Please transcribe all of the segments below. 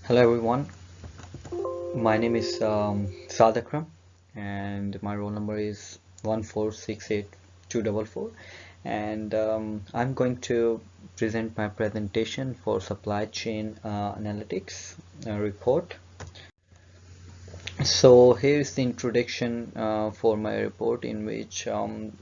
Hello everyone, my name is Sadakram and my roll number is 1468244 and I'm going to present my presentation for supply chain analytics report. So here's the introduction for my report in which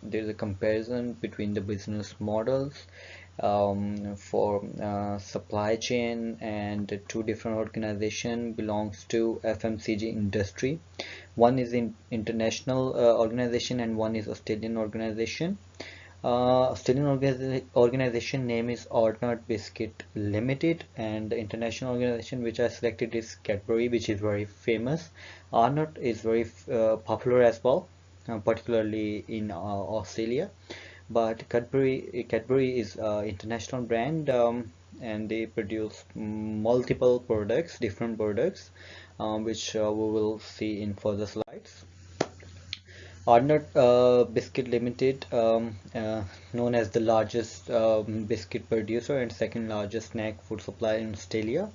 there's a comparison between the business models for supply chain, and the two different organization belongs to FMCG industry. One is in international organization and one is Australian organization. Australian organization name is Arnott Biscuit Limited, and the international organization which I selected is Cadbury, which is very famous. Arnott is very popular as well, particularly in Australia. But Cadbury is international brand, and they produce multiple products, different products, which we will see in further slides. Arnott Biscuit Limited, known as the largest biscuit producer and second largest snack food supplier in Australia,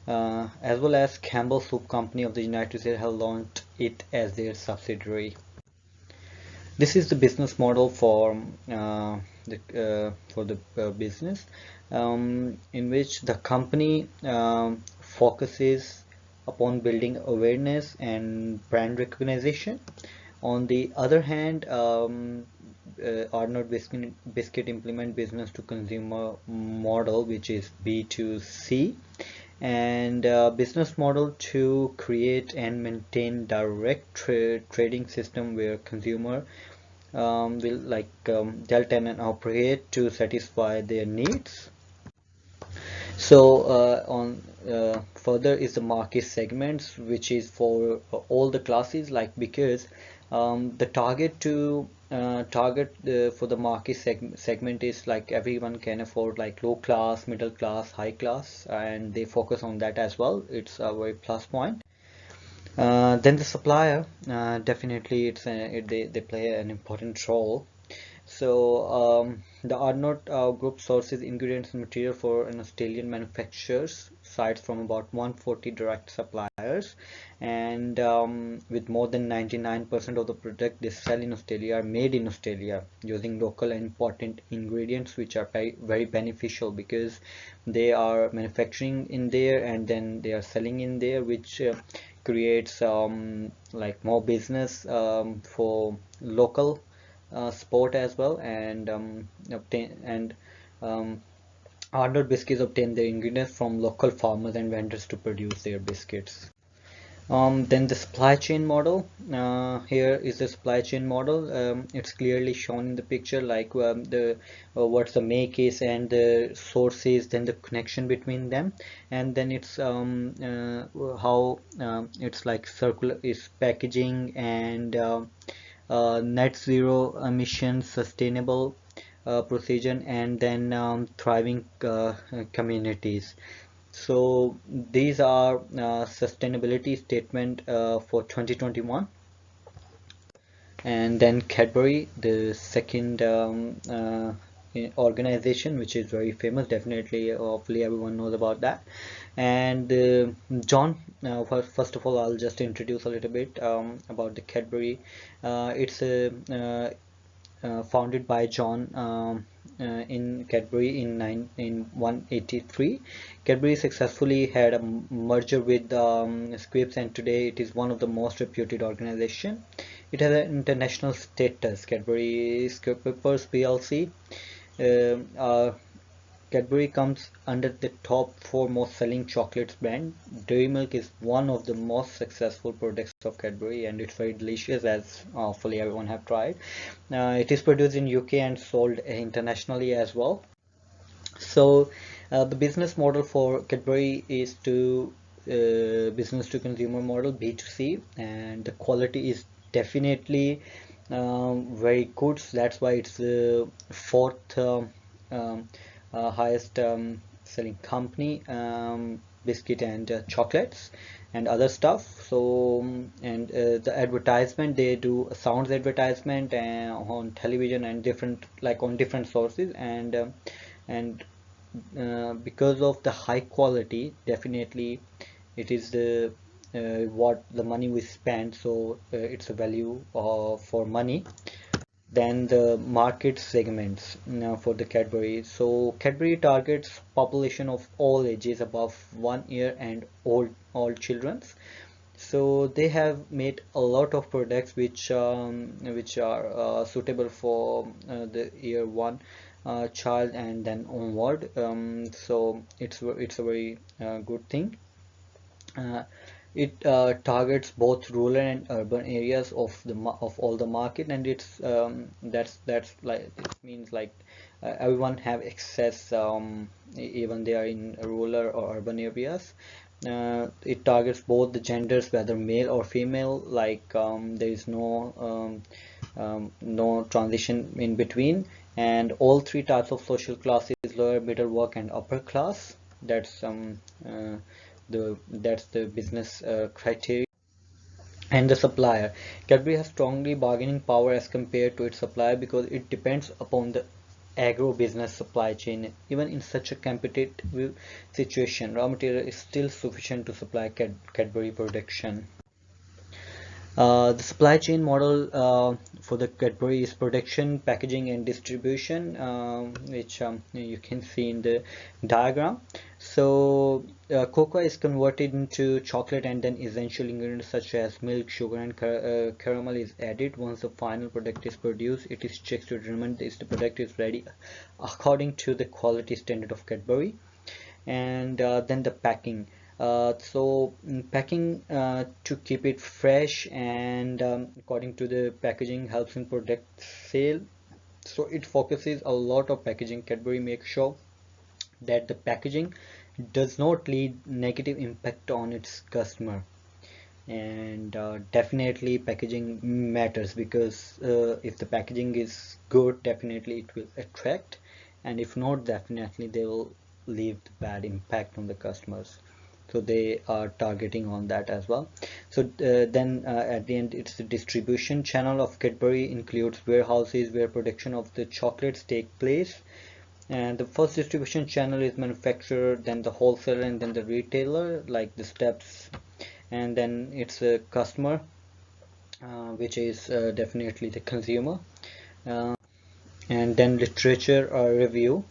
as well as Campbell Soup Company of the United States, have launched it as their subsidiary. This is the business model for the business, in which the company focuses upon building awareness and brand recognition. On the other hand, Arnold Biscuit implement business to consumer model, which is B2C, and business model to create and maintain direct trading system where consumer will delta and operate to satisfy their needs. So on further is the market segments, which is for all the classes, like, because the target for the market segment is like everyone can afford, like low class, middle class, high class, and they focus on that as well. It's a very plus point. Then the supplier, definitely they play an important role. So the Arnott Group sources ingredients and material for an Australian manufacturers sites from about 140 direct suppliers, and with more than 99% of the product they sell in Australia are made in Australia using local and important ingredients, which are very beneficial because they are manufacturing in there and then they are selling in there, which creates like more business for local sport as well, and obtain and Arnold Biscuits obtain their ingredients from local farmers and vendors to produce their biscuits. Then the supply chain model. Here is the supply chain model. It's clearly shown in the picture, like the what's the make is and the sources, then the connection between them, and then it's how it's like circular is packaging, and net zero emissions, sustainable procedure, and then thriving communities. So these are sustainability statement for 2021. And then Cadbury, the second organization, which is very famous, definitely, hopefully everyone knows about that. And John, first of all, I'll just introduce a little bit about the Cadbury. It's founded by John in Cadbury in 183. Cadbury successfully had a merger with Scripps, and today it is one of the most reputed organization. It has an international status. Cadbury Scripps PLC. Uh, Cadbury comes under the top 4 most selling chocolates brand. Dairy Milk is one of the most successful products of Cadbury, and it's very delicious, as hopefully everyone have tried. It is produced in UK and sold internationally as well. So the business model for Cadbury is to business to consumer model, B2C, and the quality is definitely very good. So that's why it's the fourth um, highest selling company, biscuit and chocolates and other stuff. So and the advertisement, they do a sounds advertisement on television and different, like on different sources, and because of the high quality, definitely it is the what the money we spend, so it's a value for money. Then the market segments now for the Cadbury. So Cadbury targets population of all ages above 1 year and all children's. So they have made a lot of products which are suitable for the year one child and then onward. So it's a very good thing. Uh, it targets both rural and urban areas of of all the market, and it's that's like it means like everyone have access, even they are in rural or urban areas. It targets both the genders, whether male or female, like there is no transition in between, and all three types of social classes: lower, middle, work, and upper class. That's that's the business criteria. And the supplier, Cadbury has strongly bargaining power as compared to its supplier because it depends upon the agro business supply chain. Even in such a competitive situation, raw material is still sufficient to supply Cadbury production. The supply chain model for the Cadbury is production, packaging, and distribution, which you can see in the diagram. So, cocoa is converted into chocolate, and then essential ingredients such as milk, sugar, and caramel is added. Once the final product is produced, it is checked to determine if the product is ready according to the quality standard of Cadbury. And then the packing. Packing to keep it fresh, and according to the packaging helps in product sale. So it focuses a lot of packaging. Cadbury makes sure that the packaging does not leave negative impact on its customer. And definitely packaging matters, because if the packaging is good, definitely it will attract, and if not, definitely they will leave the bad impact on the customers. So they are targeting on that as well. So then at the end, it's the distribution channel of Cadbury includes warehouses where production of the chocolates take place. And the first distribution channel is manufacturer, then the wholesaler, and then the retailer, like the steps. And then it's a customer, which is definitely the consumer. uh, and then literature review.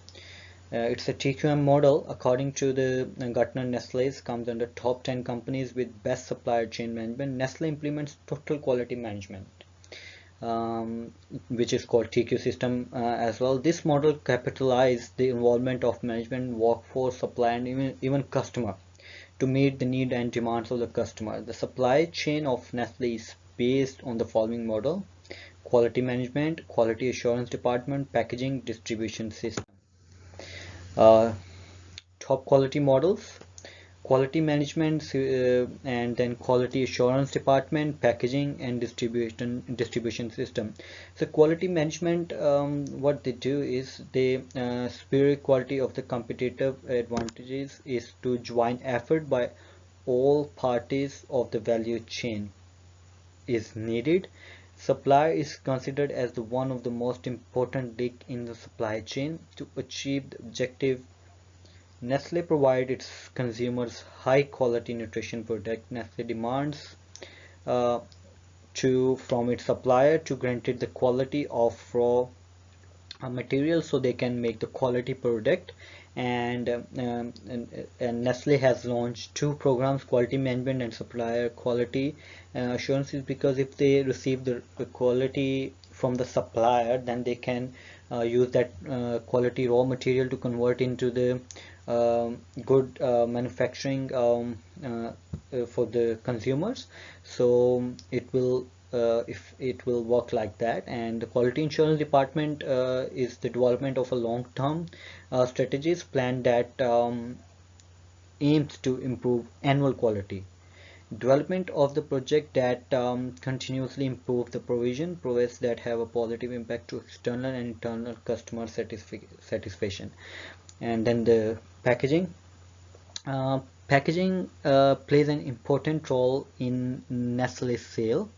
It's a TQM model. According to the Gartner, Nestle's comes under top 10 companies with best supplier chain management. Nestle implements total quality management, which is called TQ system as well. This model capitalizes the involvement of management, workforce, supply, and even customer to meet the need and demands of the customer. The supply chain of Nestle is based on the following model: quality management, quality assurance department, packaging, distribution system. Uh, Top quality models: quality management, and then quality assurance department, packaging, and distribution system. So quality management, what they do is they superior quality of the competitive advantages is to join effort by all parties of the value chain is needed. Supplier is considered as the one of the most important link in the supply chain to achieve the objective. Nestle provides its consumers high quality nutrition product. Nestle demands uh, from its supplier to guarantee the quality of raw material so they can make the quality product. And Nestle has launched two programs: quality management and supplier quality assurances, because if they receive the quality from the supplier, then they can use that quality raw material to convert into the good manufacturing for the consumers. So it will if it will work like that. And the quality insurance department is the development of a long-term strategies plan that aims to improve annual quality. Development of the project that continuously improve the provides that have a positive impact to external and internal customer satisfaction. And then the packaging. Packaging plays an important role in Nestle's sale.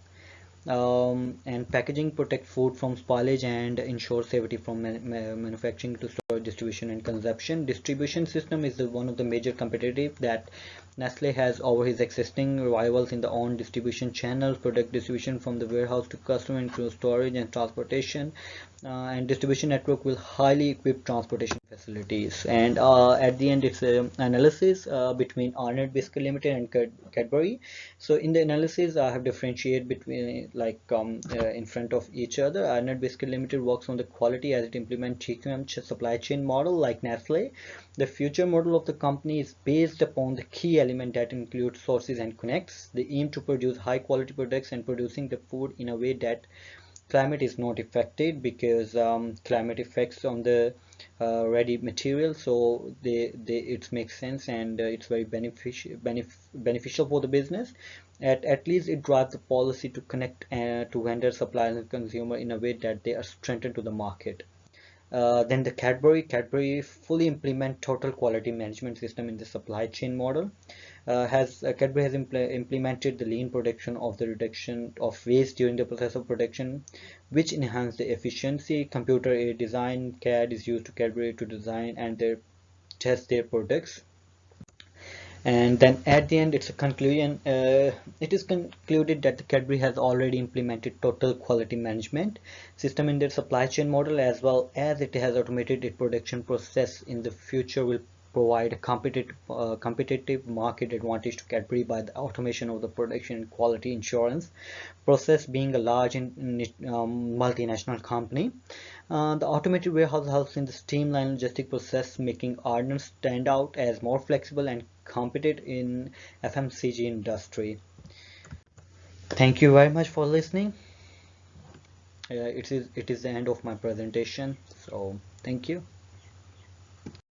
And packaging protect food from spoilage and ensure safety from manufacturing to storage, distribution, and consumption. Distribution system is one of the major competitive that Nestle has over his existing rivals in the own distribution channel, product distribution from the warehouse to customer, including storage and transportation, and distribution network will highly equip transportation facilities. And at the end, it's an analysis between Arnett Biscuit Limited and Cadbury. So in the analysis, I have differentiated between in front of each other. Arnett Biscuit Limited works on the quality as it implements TQM supply chain model like Nestle. The future model of the company is based upon the key element that includes sources and connects. They aim to produce high quality products and producing the food in a way that climate is not affected, because climate effects on the ready material. So it makes sense, and it's very beneficial for the business. At least it drives the policy to connect to vendor, suppliers and consumer in a way that they are strengthened to the market. Then the Cadbury fully implement total quality management system in the supply chain model. Cadbury has implemented the lean production of the reduction of waste during the process of production, which enhance the efficiency. Computer aided design CAD is used to Cadbury to design and test their products. And then at the end, it's a conclusion. It is concluded that the Cadbury has already implemented total quality management system in their supply chain model, as well as it has automated its production process. In the future will provide a competitive market advantage to Cadbury by the automation of the production and quality insurance process. Being a large multinational company, the automated warehouse helps in the streamlined logistic process, making Arden stand out as more flexible and competitive in FMCG industry. Thank you very much for listening. It is the end of my presentation. So thank you.